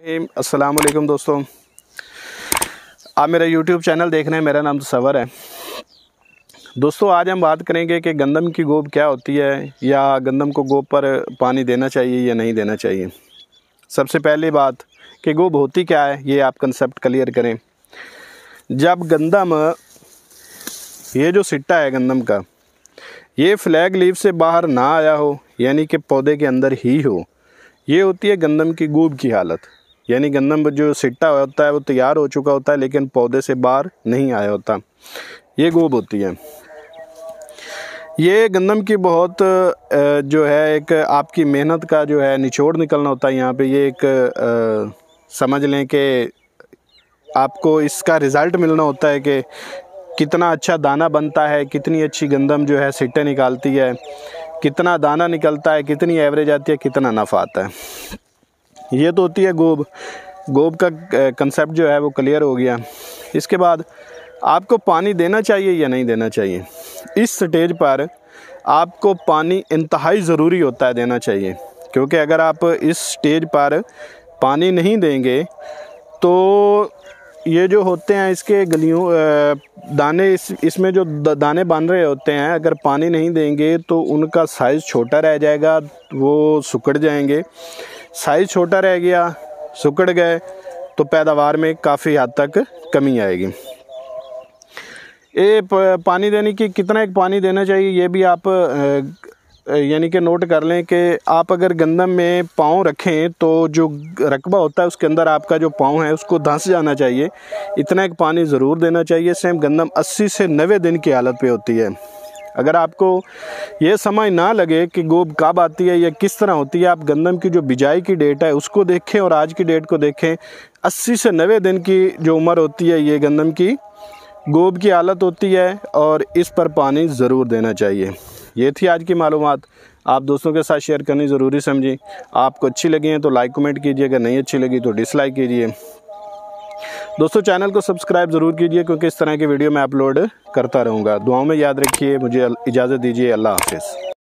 अस्सलाम वालेकुम दोस्तों, आप मेरा YouTube चैनल देख रहे हैं। मेरा नाम तसव्वुर है। दोस्तों आज हम बात करेंगे कि गंदम की गोब क्या होती है या गंदम को गोब पर पानी देना चाहिए या नहीं देना चाहिए। सबसे पहली बात कि गोब होती क्या है, ये आप कंसेप्ट क्लियर करें। जब गंदम, ये जो सिट्टा है गंदम का, ये फ्लैग लीफ से बाहर ना आया हो, यानी कि पौधे के अंदर ही हो, ये होती है गंदम की गोब की हालत। यानी गंदम जो सिट्टा होता है वो तैयार हो चुका होता है लेकिन पौधे से बाहर नहीं आया होता, ये गोब होती है। ये गंदम की बहुत जो है एक आपकी मेहनत का जो है निचोड़ निकलना होता है। यहाँ पे ये एक समझ लें कि आपको इसका रिज़ल्ट मिलना होता है कि कितना अच्छा दाना बनता है, कितनी अच्छी गंदम जो है सिट्टे निकालती है, कितना दाना निकलता है, कितनी एवरेज आती है, कितना नफ़ा आता है। ये तो होती है गोब। गोब का कंसेप्ट जो है वो क्लियर हो गया। इसके बाद आपको पानी देना चाहिए या नहीं देना चाहिए। इस स्टेज पर आपको पानी इंतहाई ज़रूरी होता है देना चाहिए, क्योंकि अगर आप इस स्टेज पर पानी नहीं देंगे तो ये जो होते हैं इसके गलियों दाने, इसमें जो दाने बन रहे होते हैं, अगर पानी नहीं देंगे तो उनका साइज़ छोटा रह जाएगा, वो सिकुड़ जाएंगे। साइज़ छोटा रह गया, सिकुड़ गए तो पैदावार में काफ़ी हद तक कमी आएगी। ये पानी देने की कितना एक पानी देना चाहिए ये भी आप यानी कि नोट कर लें कि आप अगर गंदम में पाँव रखें तो जो रकबा होता है उसके अंदर आपका जो पाँव है उसको धंस जाना चाहिए। इतना एक पानी ज़रूर देना चाहिए। सेम गंदम 80 से 90 दिन की हालत पे होती है। अगर आपको ये समझ ना लगे कि गोब कब आती है या किस तरह होती है, आप गंदम की जो बिजाई की डेट है उसको देखें और आज की डेट को देखें। 80 से 90 दिन की जो उम्र होती है ये गंदम की गोब की हालत होती है और इस पर पानी ज़रूर देना चाहिए। ये थी आज की मालूमात, आप दोस्तों के साथ शेयर करनी ज़रूरी समझी। आपको अच्छी लगी है तो लाइक कमेंट कीजिए, अगर नहीं अच्छी लगी तो डिसलाइक कीजिए। दोस्तों चैनल को सब्सक्राइब ज़रूर कीजिए क्योंकि इस तरह की वीडियो मैं अपलोड करता रहूँगा। दुआओं में याद रखिए। मुझे इजाज़त दीजिए। अल्लाह हाफ़िज़।